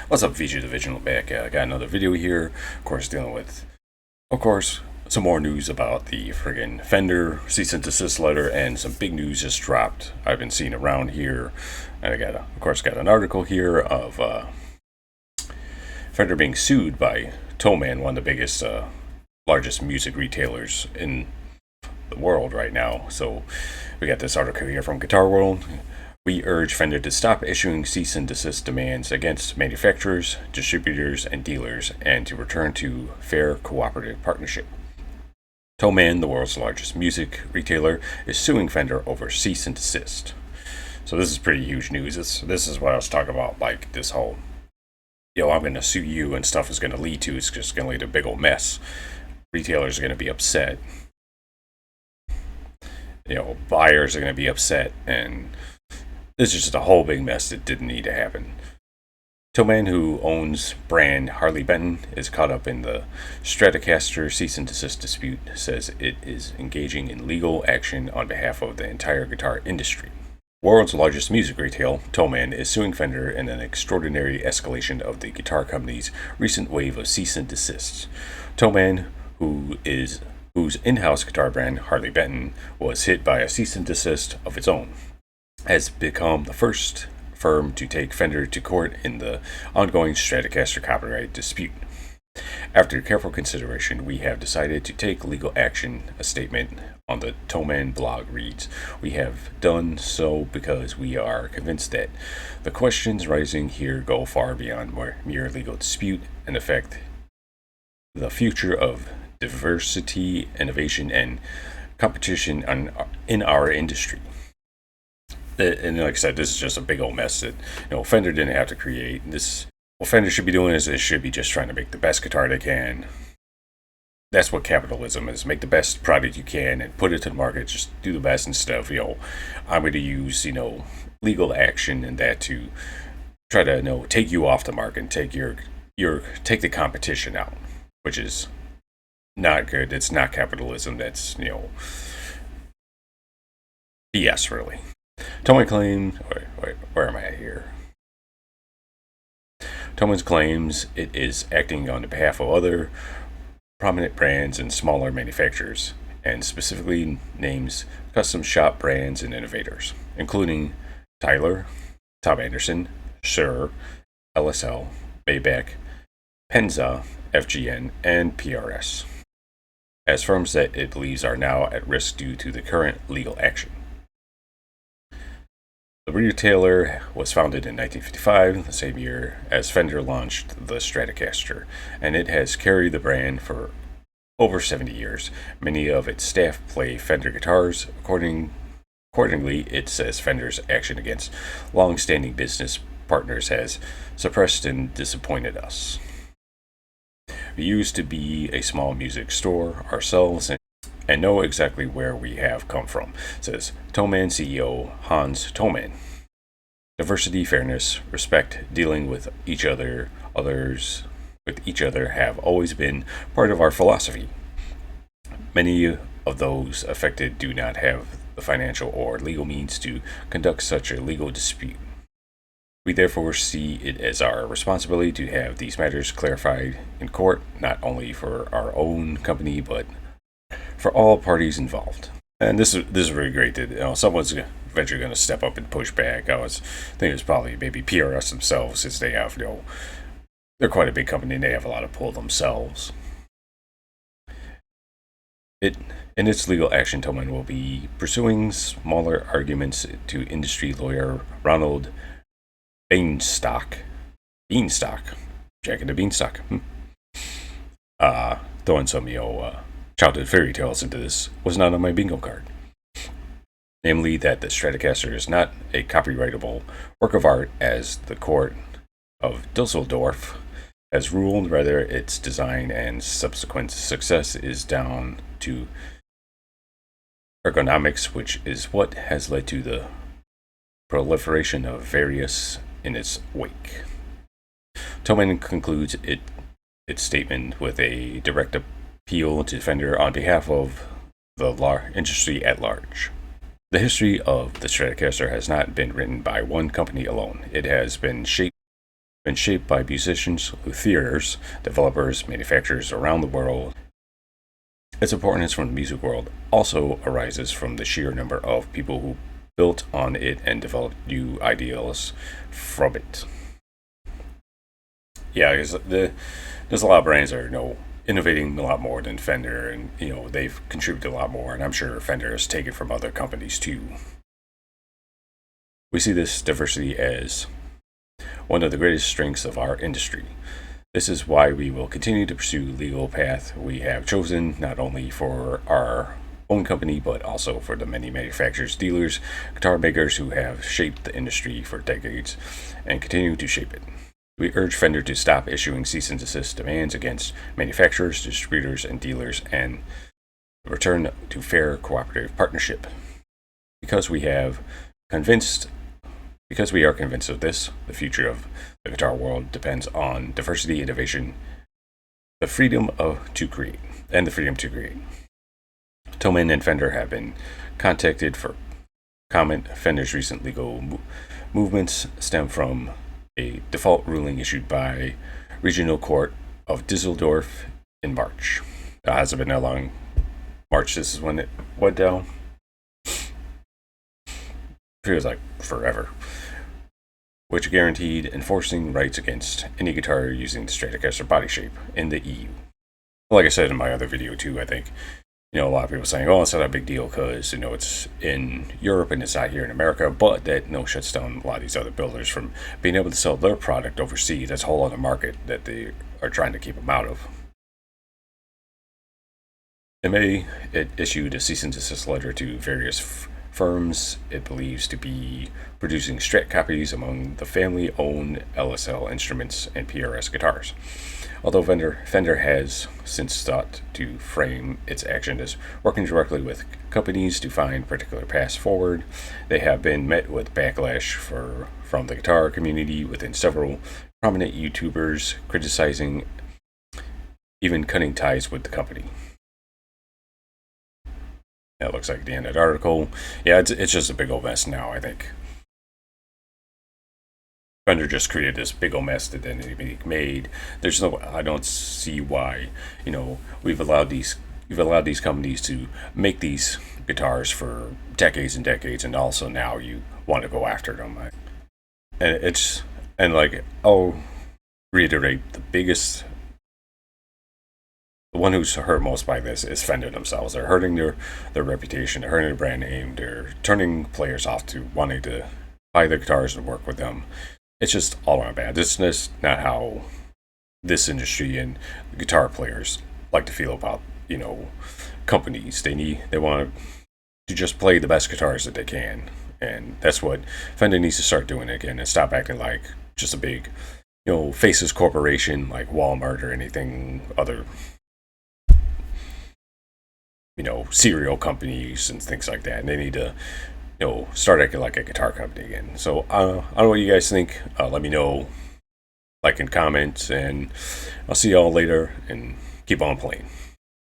What's up, VG Divisional back? I got another video here, of course, dealing with, of course, some more news about the friggin' Fender cease-and-desist letter, and some big news just dropped. I've been seeing around here, and I got, of course, got an article here of Fender being sued by Thomann, one of the biggest, largest music retailers in the world right now. So we got this article here from Guitar World. We urge Fender to stop issuing cease and desist demands against manufacturers, distributors, and dealers, and to return to fair cooperative partnership. Thomann, the world's largest music retailer, is suing Fender over cease and desist. So this is pretty huge news. This is what I was talking about, like this whole, I'm going to sue you and stuff is going to lead to. It's just going to lead to a big old mess. Retailers are going to be upset. Buyers are going to be upset, and this is just a whole big mess that didn't need to happen. Thomann, who owns brand Harley Benton, is caught up in the Stratocaster cease and desist dispute, says it is engaging in legal action on behalf of the entire guitar industry. World's largest music retail, Thomann, is suing Fender in an extraordinary escalation of the guitar company's recent wave of cease and desists. Thomann, whose in-house guitar brand, Harley Benton, was hit by a cease and desist of its own, has become the first firm to take Fender to court in the ongoing Stratocaster copyright dispute. After careful consideration, we have decided to take legal action, a statement on the Thomann blog reads. We have done so because we are convinced that the questions rising here go far beyond mere legal dispute and affect the future of diversity, innovation, and competition in our industry. And like I said, this is just a big old mess that Fender didn't have to create. What Fender should be doing is they should be just trying to make the best guitar they can. That's what capitalism is. Make the best product you can and put it to the market. Just do the best instead of I'm going to use legal action and that to try to take you off the market and take take the competition out, which is not good. It's not capitalism. That's BS, really. Thomann claims, where am I at here? Thomann claims it is acting on behalf of other prominent brands and smaller manufacturers, and specifically names custom shop brands and innovators, including Tyler, Tom Anderson, Shure, LSL, Maybach, Penza, FGN, and PRS, as firms that it believes are now at risk due to the current legal action. The retailer was founded in 1955, the same year as Fender launched the Stratocaster, and it has carried the brand for over 70 years. Many of its staff play Fender guitars. Accordingly, it says Fender's action against long-standing business partners has suppressed and disappointed us. We used to be a small music store ourselves and know exactly where we have come from, says Thomann CEO Hans Thomann. Diversity, fairness, respect, dealing with each other have always been part of our philosophy. Many of those affected do not have the financial or legal means to conduct such a legal dispute. We therefore see it as our responsibility to have these matters clarified in court, not only for our own company, but for all parties involved. And this is really great that someone's eventually going to step up and push back. I think it's probably maybe PRS themselves, since they have they're quite a big company and they have a lot of pull themselves. In its legal action, Thomann will be pursuing smaller arguments to industry lawyer Ronald Beanstalk, Jack and the Beanstalk. Throwing some childhood fairy tales into this was not on my bingo card. Namely, that the Stratocaster is not a copyrightable work of art, as the court of Dusseldorf has ruled. Rather, its design and subsequent success is down to ergonomics, which is what has led to the proliferation of various in its wake. Thomann concludes its statement with a direct appeal to Fender on behalf of the industry at large. The history of the Stratocaster has not been written by one company alone. It has been shaped been shaped by musicians, luthiers, developers, manufacturers around the world. Its importance from the music world also arises from the sheer number of people who built on it and developed new ideals from it. Yeah, because there's a lot of brands that are innovating a lot more than Fender, and they've contributed a lot more, and I'm sure Fender has taken from other companies too. We see this diversity as one of the greatest strengths of our industry. This is why we will continue to pursue the legal path we have chosen, not only for our own company, but also for the many manufacturers, dealers, guitar makers who have shaped the industry for decades and continue to shape it. We urge Fender to stop issuing cease-and-desist demands against manufacturers, distributors, and dealers, and return to fair cooperative partnership. Because we are convinced of this, the future of the guitar world depends on diversity, innovation, the freedom to create. Thomann and Fender have been contacted for comment. Fender's recent legal movements stem from a default ruling issued by Regional Court of Düsseldorf in March. Has it been that long? March, this is when it went down. Feels like forever. Which guaranteed enforcing rights against any guitar using the Stratocaster body shape in the EU. Like I said in my other video too, I think a lot of people saying, "Oh, it's not a big deal because it's in Europe and it's not here in America," but that shuts down a lot of these other builders from being able to sell their product overseas. That's a whole other market that they are trying to keep them out of. In May, it issued a cease and desist letter to various firms it believes to be producing Strat copies among the family-owned LSL instruments and PRS guitars. Although Fender has since sought to frame its action as working directly with companies to find particular paths forward, they have been met with backlash from the guitar community, within several prominent YouTubers criticizing, even cutting ties with the company. That looks like the end of the article. Yeah, it's just a big old mess now, I think. Fender just created this big old mess that then they made. I don't see why, we've allowed these companies to make these guitars for decades and decades, and also now you want to go after them. I'll reiterate, the one who's hurt most by this is Fender themselves. They're hurting their reputation, they're hurting their brand name, they're turning players off to wanting to buy their guitars and work with them. It's just all around bad. This is not how this industry and guitar players like to feel about, companies. They want to just play the best guitars that they can. And that's what Fender needs to start doing again, and stop acting like just a big, faceless corporation like Walmart or anything other, cereal companies and things like that. And they need to start acting like a guitar company again. So I don't know what you guys think. Let me know, like and comment, and I'll see y'all later, and keep on playing.